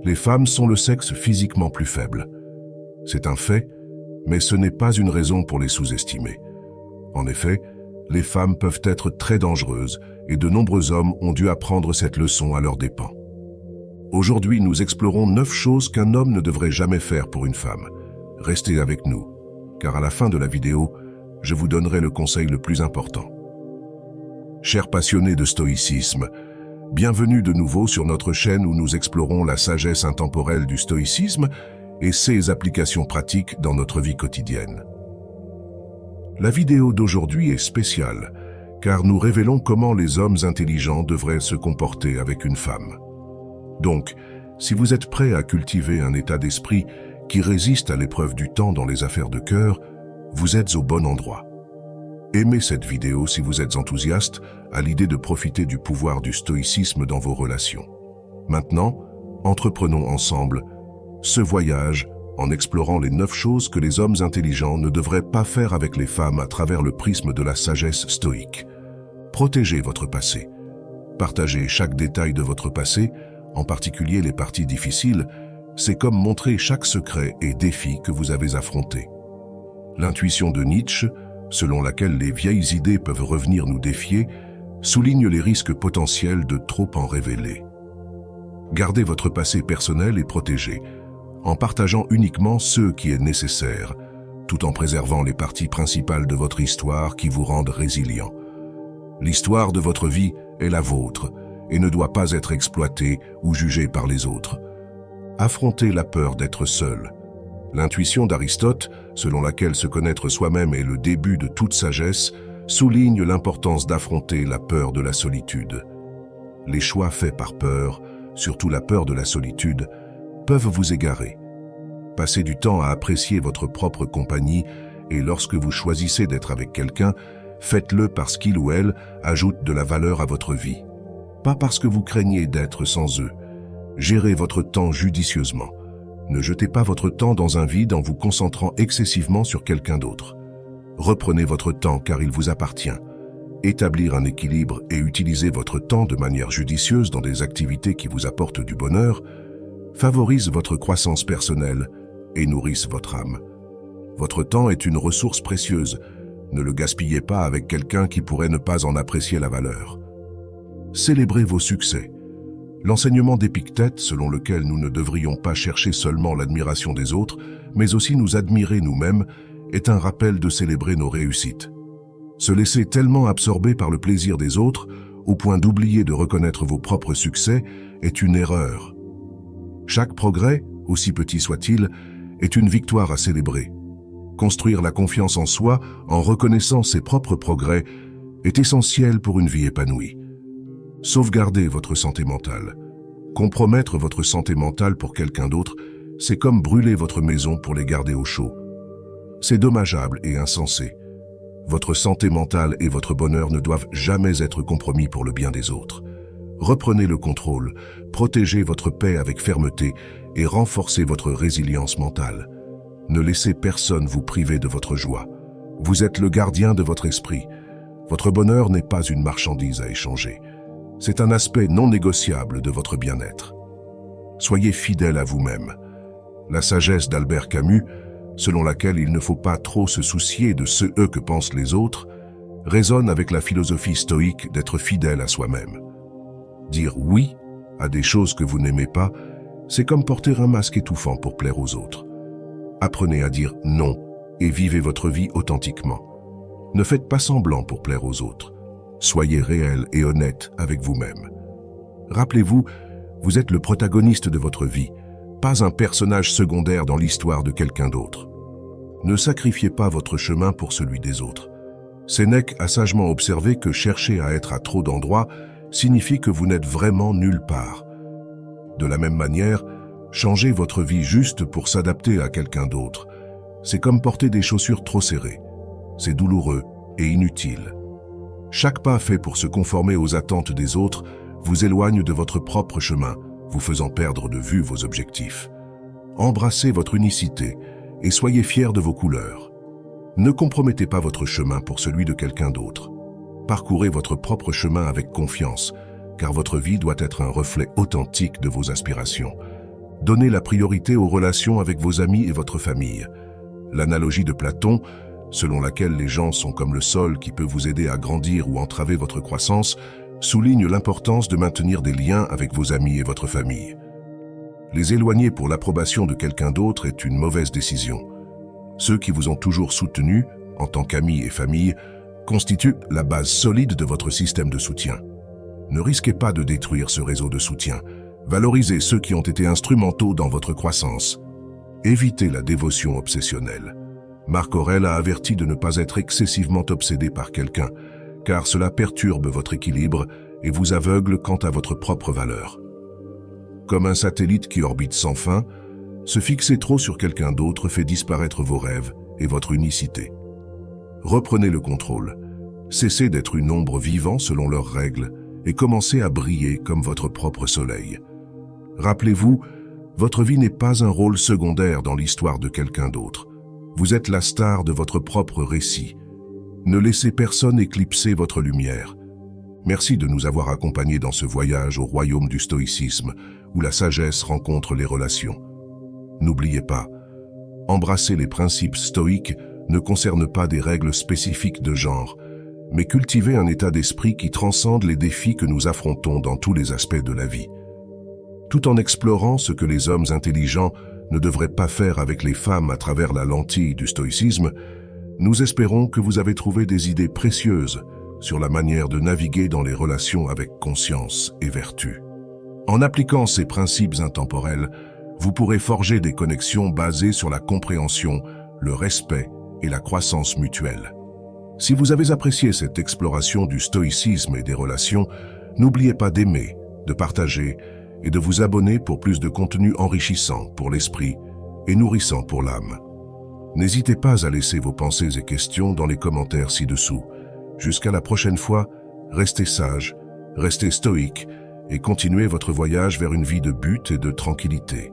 Les femmes sont le sexe physiquement plus faible. C'est un fait, mais ce n'est pas une raison pour les sous-estimer. En effet, les femmes peuvent être très dangereuses et de nombreux hommes ont dû apprendre cette leçon à leurs dépens. Aujourd'hui, nous explorons 9 choses qu'un homme ne devrait jamais faire pour une femme. Restez avec nous, car à la fin de la vidéo, je vous donnerai le conseil le plus important. Chers passionnés de stoïcisme, bienvenue de nouveau sur notre chaîne où nous explorons la sagesse intemporelle du stoïcisme et ses applications pratiques dans notre vie quotidienne. La vidéo d'aujourd'hui est spéciale, car nous révélons comment les hommes intelligents devraient se comporter avec une femme. Donc, si vous êtes prêts à cultiver un état d'esprit qui résiste à l'épreuve du temps dans les affaires de cœur, vous êtes au bon endroit. Aimez cette vidéo si vous êtes enthousiaste à l'idée de profiter du pouvoir du stoïcisme dans vos relations. Maintenant, entreprenons ensemble ce voyage en explorant les 9 choses que les hommes intelligents ne devraient pas faire avec les femmes à travers le prisme de la sagesse stoïque. Protégez votre passé. Partagez chaque détail de votre passé, en particulier les parties difficiles, c'est comme montrer chaque secret et défi que vous avez affronté. L'intuition de Nietzsche, selon laquelle les vieilles idées peuvent revenir nous défier, souligne les risques potentiels de trop en révéler. Gardez votre passé personnel et protégé, en partageant uniquement ce qui est nécessaire, tout en préservant les parties principales de votre histoire qui vous rendent résilient. L'histoire de votre vie est la vôtre et ne doit pas être exploitée ou jugée par les autres. Affrontez la peur d'être seul. L'intuition d'Aristote, selon laquelle se connaître soi-même est le début de toute sagesse, souligne l'importance d'affronter la peur de la solitude. Les choix faits par peur, surtout la peur de la solitude, peuvent vous égarer. Passez du temps à apprécier votre propre compagnie et lorsque vous choisissez d'être avec quelqu'un, faites-le parce qu'il ou elle ajoute de la valeur à votre vie. Pas parce que vous craignez d'être sans eux. Gérez votre temps judicieusement. Ne jetez pas votre temps dans un vide en vous concentrant excessivement sur quelqu'un d'autre. Reprenez votre temps car il vous appartient. Établir un équilibre et utiliser votre temps de manière judicieuse dans des activités qui vous apportent du bonheur favorise votre croissance personnelle et nourrissent votre âme. Votre temps est une ressource précieuse. Ne le gaspillez pas avec quelqu'un qui pourrait ne pas en apprécier la valeur. Célébrez vos succès. L'enseignement d'Épictète, selon lequel nous ne devrions pas chercher seulement l'admiration des autres, mais aussi nous admirer nous-mêmes, est un rappel de célébrer nos réussites. Se laisser tellement absorber par le plaisir des autres, au point d'oublier de reconnaître vos propres succès, est une erreur. Chaque progrès, aussi petit soit-il, est une victoire à célébrer. Construire la confiance en soi en reconnaissant ses propres progrès est essentiel pour une vie épanouie. Sauvegardez votre santé mentale. Compromettre votre santé mentale pour quelqu'un d'autre, c'est comme brûler votre maison pour les garder au chaud. C'est dommageable et insensé. Votre santé mentale et votre bonheur ne doivent jamais être compromis pour le bien des autres. Reprenez le contrôle, protégez votre paix avec fermeté et renforcez votre résilience mentale. Ne laissez personne vous priver de votre joie. Vous êtes le gardien de votre esprit. Votre bonheur n'est pas une marchandise à échanger. C'est un aspect non négociable de votre bien-être. Soyez fidèle à vous-même. La sagesse d'Albert Camus, selon laquelle il ne faut pas trop se soucier de ce que pensent les autres, résonne avec la philosophie stoïque d'être fidèle à soi-même. Dire oui à des choses que vous n'aimez pas, c'est comme porter un masque étouffant pour plaire aux autres. Apprenez à dire non et vivez votre vie authentiquement. Ne faites pas semblant pour plaire aux autres. Soyez réel et honnête avec vous-même. Rappelez-vous, vous êtes le protagoniste de votre vie, pas un personnage secondaire dans l'histoire de quelqu'un d'autre. Ne sacrifiez pas votre chemin pour celui des autres. Sénèque a sagement observé que chercher à être à trop d'endroits signifie que vous n'êtes vraiment nulle part. De la même manière, changer votre vie juste pour s'adapter à quelqu'un d'autre, c'est comme porter des chaussures trop serrées. C'est douloureux et inutile. Chaque pas fait pour se conformer aux attentes des autres vous éloigne de votre propre chemin, vous faisant perdre de vue vos objectifs. Embrassez votre unicité et soyez fiers de vos couleurs. Ne compromettez pas votre chemin pour celui de quelqu'un d'autre. Parcourez votre propre chemin avec confiance, car votre vie doit être un reflet authentique de vos aspirations. Donnez la priorité aux relations avec vos amis et votre famille. L'analogie de Platon, selon laquelle les gens sont comme le sol qui peut vous aider à grandir ou entraver votre croissance, souligne l'importance de maintenir des liens avec vos amis et votre famille. Les éloigner pour l'approbation de quelqu'un d'autre est une mauvaise décision. Ceux qui vous ont toujours soutenu, en tant qu'amis et famille, constituent la base solide de votre système de soutien. Ne risquez pas de détruire ce réseau de soutien. Valorisez ceux qui ont été instrumentaux dans votre croissance. Évitez la dévotion obsessionnelle. Marc Aurèle a averti de ne pas être excessivement obsédé par quelqu'un, car cela perturbe votre équilibre et vous aveugle quant à votre propre valeur. Comme un satellite qui orbite sans fin, se fixer trop sur quelqu'un d'autre fait disparaître vos rêves et votre unicité. Reprenez le contrôle. Cessez d'être une ombre vivant selon leurs règles et commencez à briller comme votre propre soleil. Rappelez-vous, votre vie n'est pas un rôle secondaire dans l'histoire de quelqu'un d'autre. Vous êtes la star de votre propre récit. Ne laissez personne éclipser votre lumière. Merci de nous avoir accompagnés dans ce voyage au royaume du stoïcisme, où la sagesse rencontre les relations. N'oubliez pas, embrasser les principes stoïques ne concerne pas des règles spécifiques de genre, mais cultiver un état d'esprit qui transcende les défis que nous affrontons dans tous les aspects de la vie. Tout en explorant ce que les hommes intelligents ne devraient pas faire avec les femmes à travers la lentille du stoïcisme, nous espérons que vous avez trouvé des idées précieuses sur la manière de naviguer dans les relations avec conscience et vertu. En appliquant ces principes intemporels, vous pourrez forger des connexions basées sur la compréhension, le respect et la croissance mutuelle. Si vous avez apprécié cette exploration du stoïcisme et des relations, n'oubliez pas d'aimer, de partager et de vous abonner pour plus de contenu enrichissant pour l'esprit et nourrissant pour l'âme. N'hésitez pas à laisser vos pensées et questions dans les commentaires ci-dessous. Jusqu'à la prochaine fois, restez sages, restez stoïques et continuez votre voyage vers une vie de but et de tranquillité.